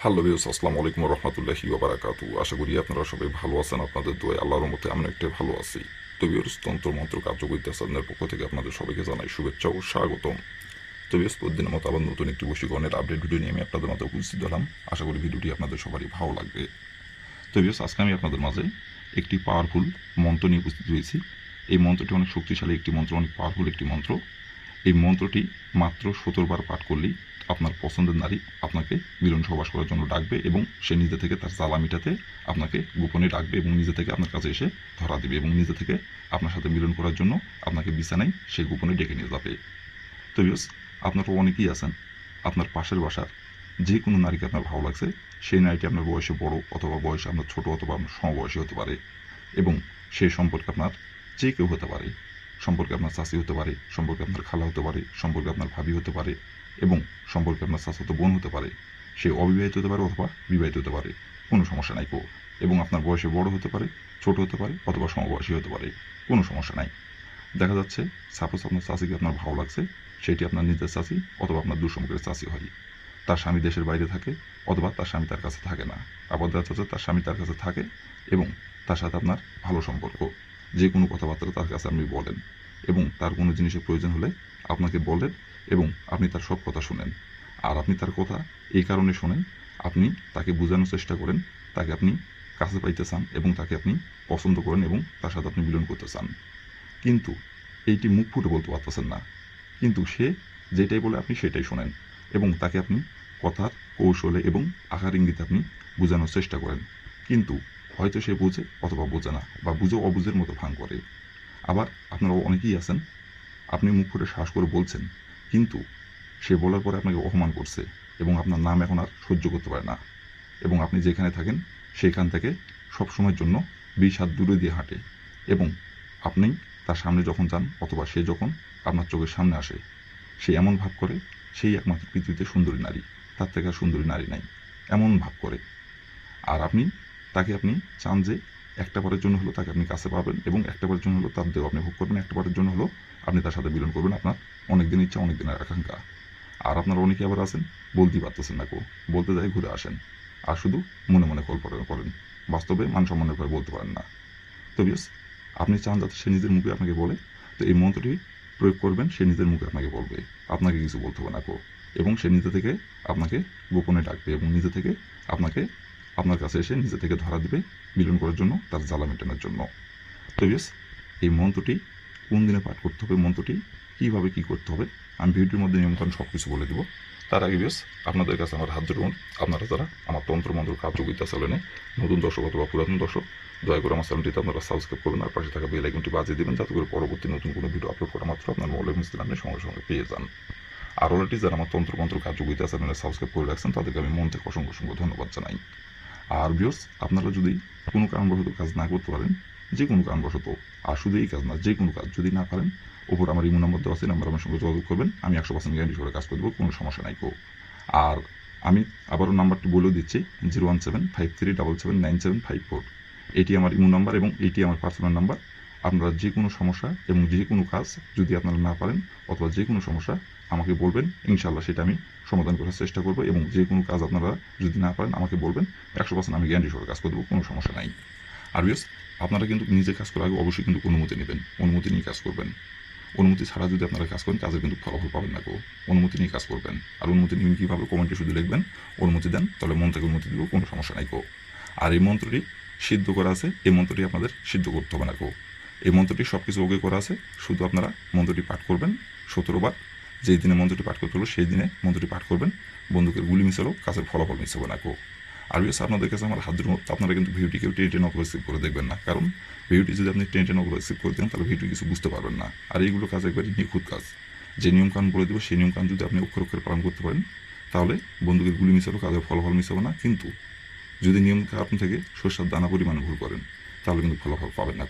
Hello views, আসসালামু আলাইকুম রহমতুল্লাহি ওবারাকাতু। আশা করি আপনারা সবাই ভালো আছেন। আপনাদের দোয়ায় আল্লাহর মতে আমি একটু ভালো আছি। তো ভিউস, তন্ত্র মন্ত্র কার্যকরিতা সাধনের পক্ষ থেকে আপনাদের সবাইকে জানাই শুভেচ্ছা ও স্বাগতম। তো ভিউস, প্রতিদিনের মতো আবার নতুন একটি বশীকরণের আপডেট ভিডিও নিয়ে আমি আপনাদের মাঝে উপস্থিত হলাম। আশা করি ভিডিওটি আপনাদের সবারই ভালো লাগবে। তো ভিউস, আজকে আমি আপনাদের মাঝে একটি পাওয়ারফুল মন্ত্র নিয়ে উপস্থিত হয়েছি। এই মন্ত্রটি অনেক শক্তিশালী একটি মন্ত্র, অনেক পাওয়ারফুল একটি মন্ত্র। এই মন্ত্রটি মাত্র 17 বার পাঠ করলেই আপনার পছন্দের নারী আপনাকে মিলন সহবাস করার জন্য ডাকবে এবং সে নিজে থেকে তার জ্বালা মিটাতে আপনাকে গোপনে ডাকবে এবং নিজে থেকে আপনার কাছে এসে ধরা দেবে এবং নিজে থেকে আপনার সাথে মিলন করার জন্য আপনাকে বিছানায় সে গোপনে ডেকে নিয়ে যাবে। তো বিকজ আপনারা অনেকেই আছেন, আপনার পাশের বাসার যে কোনো নারীকে আপনার ভালো লাগছে, সেই নারীটি আপনার বয়সে বড় অথবা বয়সে আপনার ছোট অথবা আপনার সমবয়সী হতে পারে এবং সেই সম্পর্কে আপনার যে কেউ হতে পারে। সম্পর্কে আপনার চাচি হতে পারে, সম্পর্কে আপনার খালা হতে পারে, সম্পর্কে আপনার ভাবি হতে পারে এবং সম্পর্কে আপনার চাচাতো বোন হতে পারে। সে অবিবাহিত হতে পারে অথবা বিবাহিত হতে পারে, কোনো সমস্যা নাই এবং আপনার বয়সে বড় হতে পারে, ছোট হতে পারে অথবা সমবয়সী হতে পারে, কোনো সমস্যা নাই। দেখা যাচ্ছে সাপোজ আপনার চাচিকে আপনার ভালো লাগছে, সেটি আপনার নিজের চাচি অথবা আপনার দুঃসম্পর্কের চাচি হয়। তার স্বামী দেশের বাইরে থাকে অথবা তার স্বামী তার কাছে থাকে না, আবার দেখা যাচ্ছে তার স্বামী তার কাছে থাকে এবং তার সাথে আপনার ভালো সম্পর্ক। যে কোনো কথাবার্তা তার কাছে আপনি বলেন এবং তার কোনো জিনিসের প্রয়োজন হলে আপনাকে বলেন এবং আপনি তার সব কথা শুনেন। আর আপনি তার কথা এই কারণে শোনেন, আপনি তাকে বোঝানোর চেষ্টা করেন, তাকে আপনি কাছে পাইতে চান এবং তাকে আপনি পছন্দ করেন এবং তার সাথে আপনি মিলন করতে চান। কিন্তু এইটি মুখ ফুটে বলতে পারতেছেন না, কিন্তু সে যেটাই বলে আপনি সেটাই শোনেন এবং তাকে আপনি কথার কৌশলে এবং আকার ইঙ্গিতে আপনি বোঝানোর চেষ্টা করেন। কিন্তু হয়তো সে বোঝে অথবা বোঝে না বা বুঝেও অবুঝের মতো ভান করে। আবার আপনারা অনেকেই আছেন, আপনি মুখ ফুটে সাহস করে বলছেন, কিন্তু সে বলার পরে আপনাকে অপমান করছে এবং আপনার নাম এখন আর সহ্য করতে পারে না এবং আপনি যেখানে থাকেন সেখান থেকে সবসময়ের জন্য 20 হাত দূরে দিয়ে হাঁটে এবং আপনি তার সামনে যখন যান অথবা সে যখন আপনার চোখের সামনে আসে, সে এমন ভাব করে সেই একমাত্র পৃথিবীতে সুন্দরী নারী, তার থেকে আর সুন্দরী নারী নাই, এমন ভাব করে। আর আপনি চান যে একটা বারের জন্য হলো তাকে আপনি কাছে পাবেন এবং একটা বারের জন্য হলো তার দেহ আপনি ভোগ করবেন, একটা বারের জন্য হলো আপনি তার সাথে মিলন করবেন, আপনার অনেক দিন ইচ্ছা, অনেক দিনের আকাঙ্ক্ষা। আর আপনারা অনেকে আবার আছেন, বলতেই পারতেছেন না বলতে যাই ঘুরে আসেন আর শুধু মনে মনে কল্পনা করেন, বাস্তবে মান সম্মানের ভয় বলতে পারেন না। তো বিয়স, আপনি চান যাতে সে নিজের মুখে আপনাকে বলে, তো এই মন্ত্রটি প্রয়োগ করবেন, সে নিজের মুখে আপনাকে বলবে, আপনাকে কিছু বলতে হবে না এবং সে নিজে থেকে আপনাকে গোপনে ডাকবে এবং নিজে থেকে আপনাকে আপনার কাছে এসে নিজে থেকে ধরা দিবে মিলন করার জন্য, তার জ্বালা মেটানোর জন্য। তো বিয়স, এই মন্ত্রটি কোন দিনে পাঠ করতে হবে, মন্ত্রটি কীভাবে কী করতে হবে, আমি ভিডিওর মধ্যে নিয়মকানুন সব কিছু বলে দেবো। তার আগে বিয়স, আপনাদের কাছে আমার হাত জোড়ুন, আপনারা যারা আমার তন্ত্রমন্ত্র কার্যকরিতা চ্যানেলে নতুন দর্শক অথবা পুরাতন দর্শক, দয়া করে আমার চ্যানেলটিতে আপনারা সাবস্ক্রাইব করবেন আর পাশে থাকা বেল আইকনটি বাজিয়ে দেবেন, যাতে করে পরবর্তী নতুন কোনো ভিডিও আপলোড করা মাত্র আপনার মোবাইলের স্ক্রিনে আপনি সঙ্গে সঙ্গে পেয়ে যান। আর অলরেডি যারা আমার তন্ত্রমন্ত্র কার্যকরিতা চ্যানেলে সাবস্ক্রাইব করে রাখছেন তাদেরকে আমি মন থেকে অসংখ্য অসংখ্য ধন্যবাদ জানাই। আর ভিউয়ার্স, আপনারা যদি কোনো কারণবশত কাজ না করতে পারেন, যে কোনো কারণবশত, আর শুধু এই কাজ না, যে কোনো কাজ যদি না পারেন, ওপর আমার ইমো নাম্বার দেওয়া আছে, নাম্বার আমার সঙ্গে যোগাযোগ করবেন, আমি 100% গ্যারান্টি সহকারে কাজ করে দেবো, কোনো সমস্যা নাই আর আমি আবারও নাম্বারটি বলেও দিচ্ছি, 01753779754। এটি আমার ইমো নাম্বার এবং এটি আমার পার্সোনাল নাম্বার। আপনারা যে কোনো সমস্যা এবং যে কোনো কাজ যদি আপনারা না পারেন অথবা যে কোনো সমস্যা আমাকে বলবেন, ইনশাল্লাহ সেটা আমি সমাধান করার চেষ্টা করবো এবং যে কোনো কাজ আপনারা যদি না পারেন আমাকে বলবেন, 100% আমি গ্যারান্টি সহকারে কাজ করে দেবো, কোনো সমস্যা নাই। আর বিয়স, আপনারা কিন্তু নিজে কাজ করার আগে অবশ্যই কিন্তু অনুমতি নেবেন, অনুমতি নিয়ে কাজ করবেন। অনুমতি ছাড়া যদি আপনারা কাজ করেন, কাজের কিন্তু ফলাফল পাবেন না অনুমতি নিয়ে কাজ করবেন। আর অনুমতি নেবেন কীভাবে, কমেন্টে শুধু লিখবেন অনুমতি দেন, তাহলে মন থেকে অনুমতি দেবো, কোনো সমস্যা নাই আর এই মন্ত্রটি সিদ্ধ করা আছে, এই মন্ত্রটি আপনাদের সিদ্ধ করতে হবে না এই মন্ত্রটি সব কিছু ওকে করা আছে, শুধু আপনারা মন্ত্রটি পাঠ করবেন 17 বার। যেই দিনে মন্ত্রটি পাঠ করতে হলো সেই দিনে মন্ত্রটি পাঠ করবেন, বন্দুকের গুলি মিস হলো, কাজের ফলাফল মিস হবে না আর বিকজ আপনাদের কাছে আমার হাত ধরে, আপনারা কিন্তু ভিডিওটি কেউ টেনে করে রিসিভ করে দেখবেন না, কারণ ভিডিওটি যদি আপনি টেনে করে রিসিভ করে দেন তাহলে ভিডিও কিছু বুঝতে পারবেন না। আর এইগুলো কাজ একবারই নিখুঁত কাজ, যে নিয়মকানুন বলে দেবো সেই নিয়মকানুন যদি আপনি অক্ষর অক্ষরে পালন করতে পারেন, তাহলে বন্দুকের গুলি মিস হলো, কাজের ফলাফল মিস হবে না। কিন্তু যদি নিয়ম কানুন থেকে সরষার দানা পরিমাণ ভুল করেন, তাহলে কিন্তু ফলাফল পাবেন না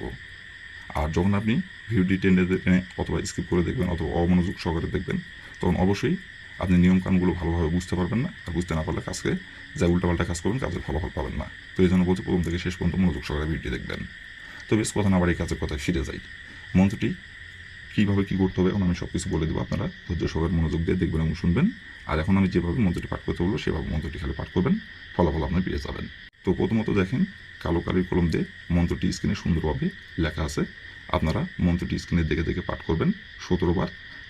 আর যখন আপনি ভিডিওটি টেনে অথবা স্কিপ করে দেখবেন অথবা অমনোযোগ সহকারে দেখবেন, তখন অবশ্যই আপনি নিয়মকানুনগুলো ভালোভাবে বুঝতে পারবেন না, আর বুঝতে না পারলে কাজকে যা উল্টাপাল্টা কাজ করবেন, কাজের ফলাফল পাবেন না। তো এই জন্য বলতে, প্রথম থেকে শেষ পর্যন্ত মনোযোগ সহকারে ভিডিওটি দেখবেন। তো বেশ, কথা না বাড়ি কাজের কথায় ফিরে যাই। মন্ত্রটি কীভাবে কী করতে হবে এখন আমি সব কিছু বলে দেবো, আপনারা ধৈর্য সহকারে মনোযোগ দিয়ে দেখবেন এবং শুনবেন। আর এখন আমি যেভাবে মন্ত্রটি পাঠ করতে বলবো সেভাবে মন্ত্রটি খালি পাঠ করবেন, ফলাফল আপনি পেয়ে যাবেন। তো প্রথমত দেখেন, কালো কালির কলম দিয়ে মন্ত্রটি স্ক্রিনে সুন্দরভাবে লেখা আছে। আপনারা মন্ত্রটি স্ক্রিনে দেখে দেখে পাঠ করবেন 17 বার।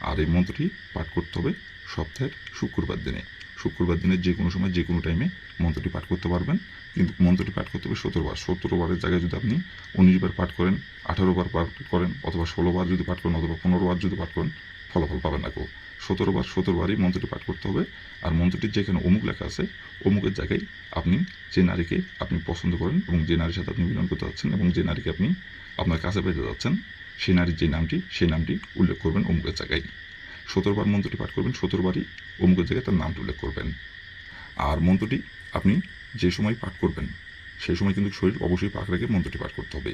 আর এই মন্ত্রটি পাঠ করতে হবে সপ্তাহের শুক্রবার দিনে। শুক্রবার দিনে যে কোনো সময় যে কোনো টাইমে মন্ত্রটি পাঠ করতে পারবেন, কিন্তু মন্ত্রটি পাঠ করতে হবে 17 বার। 17 বারের জায়গায় যদি আপনি 19 বার পাঠ করেন, 18 বার পাঠ করেন, অথবা 16 বার যদি পাঠ করেন, অথবা 15 বার যদি পাঠ করেন, ফলাফল পাবেন না কেউ। 17 বারই মন্ত্রটি পাঠ করতে হবে। আর মন্ত্রটির যেখানে অমুক লেখা আছে, অমুকের জায়গায় আপনি যে নারীকে আপনি পছন্দ করেন এবং যে নারীর সাথে আপনি মিলন করতে যাচ্ছেন এবং যে নারীকে আপনি আপনার কাছে পেতে যাচ্ছেন, সেই নারীর যে নামটি, সেই নামটি উল্লেখ করবেন অমুকের জায়গায়। 17 বার মন্ত্রটি পাঠ করবেন, 17 বারই অমুকের জায়গায় তার নামটি উল্লেখ করবেন। আর মন্ত্রটি আপনি যে সময় পাঠ করবেন সেই সময় কিন্তু শরীর অবশ্যই পাক রেখে মন্ত্রটি পাঠ করতে হবে।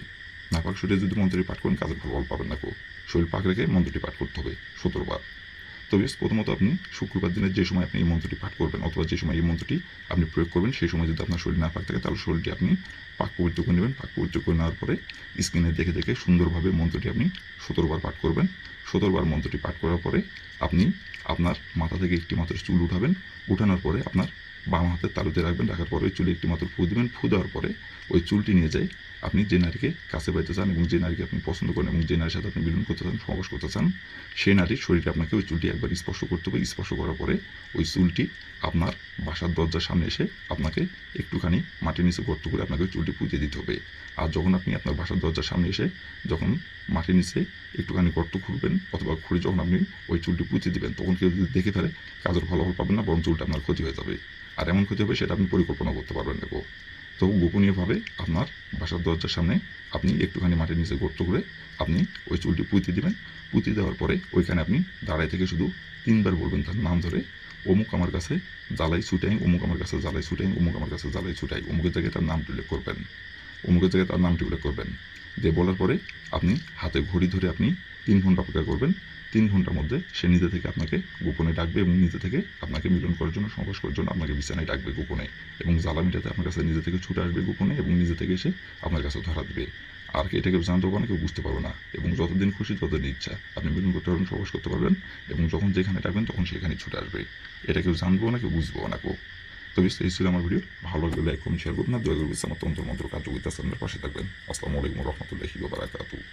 না পাক শরীরে যদি মন্ত্রটি পাঠ করেন কাজের ফলাফল পাবেন না কেউ। শরীর পাক রেখে মন্ত্রটি পাঠ করতে হবে 17 বার। তবে প্রথমত আপনি শুক্রবার দিনের যে সময় আপনি এই মন্ত্রটি পাঠ করবেন অথবা যে সময় এই মন্ত্রটি আপনি প্রয়োগ করবেন, সেই সময় যদি আপনার শরীর না পাক থাকে তাহলে শরীরটি আপনি পাক পবিত্র করে নেবেন। পাক পবিত্র করে নেওয়ার পরে স্ক্রিনে দেখে দেখে সুন্দরভাবে মন্ত্রটি আপনি 17 বার পাঠ করবেন। 17 বার মন্ত্রটি পাঠ করার পরে আপনি আপনার মাথা থেকে একটি মাত্র চুল উঠাবেন। উঠানোর পরে আপনার বাম হাতের তালুতে রাখবেন। রাখার পরে ওই চুলে একটি মাত্র ফু দেবেন। ফু দেওয়ার পরে ওই চুলটি নিয়ে যায় আপনি যে নারীকে কাছে পাইতে চান এবং যে নারীকে আপনি পছন্দ করেন এবং যে নারীর সাথে আপনি মিলন করতে চান, সহবাস করতে চান, সেই নারীর শরীরে আপনাকে ওই চুলটি একবার স্পর্শ করতে হবে। স্পর্শ করার পরে ওই চুলটি আপনার বাসার দরজার সামনে এসে আপনাকে একটুখানি মাটির নিচে গর্ত করে আপনাকে ওই চুলটি পুঁতে দিতে হবে। আর যখন আপনি আপনার বাসার দরজার সামনে এসে যখন মাটির নিচে একটুখানি গর্ত খুঁড়বেন অথবা খুঁড়ে যখন আপনি ওই চুলটি পুঁতে দিবেন, তখন কেউ যদি দেখে ফেলে কাজের ফলাফল পাবেন না, বরং চুলটা আপনার ক্ষতি হয়ে যাবে। আর এমন ক্ষতি হবে সেটা আপনি পরিকল্পনা করতে পারবেন না। তো গোপনীয়ভাবে আপনার বাসার দরজার সামনে আপনি একটুখানি মাটির নিচে গর্ত করে আপনি ওই চুলটি পুঁতে দিবেন। পুঁতে দেওয়ার পরে ওইখানে আপনি দাঁড়ায় থেকে শুধু 3 বার বলবেন তার নাম ধরে, অমুক আমার কাছে জ্বালাই ছুটাই, অমুক আমার কাছে জ্বালাই ছুটাই, অমুক আমার কাছে জ্বালাই ছুটাই। অমুকের জায়গায় তার নামটি উল্লেখ করবেন। অমুকের জায়গায় তার নামটি উল্লেখ করবেন। দিয়ে বলার পরে আপনি হাতে ঘড়ি ধরে আপনি 3 ঘন্টা অপেক্ষা করবেন। 3 ঘন্টার মধ্যে সে নিজে থেকে আপনাকে গোপনে ডাকবে এবং নিজে থেকে আপনাকে মিলন করার জন্য, সহবাস করার জন্য আপনাকে বিছানায় ডাকবে গোপনে, এবং জ্বালা মিটাতে আপনার কাছে নিজে থেকে ছুটে আসবে গোপনে এবং নিজে থেকে এসে আপনার কাছে ধরা দেবে। আর এটা কেউ জানতে পারবে না, কেউ বুঝতে পারবে না। এবং যতদিন খুশি ততদিন ইচ্ছা আপনি মিলন করতে পারবেন, সহবাস করতে পারবেন, এবং যখন যেখানে ডাকবেন তখন সেখানে ছুটে আসবে। এটা কেউ জানবো না, কেউ বুঝবো না। তো এই ছিল আমার ভিডিও। ভালো লাগলে লাইক কমেন্ট শেয়ার করবেন। আর দয়া করে আমার তন্ত্র মন্ত্র কার্যকরিতা আপনার পাশে থাকবেন। আসসালামু আলাইকুম রহমতুল্লাহি ওয়া বারাকাতুহু।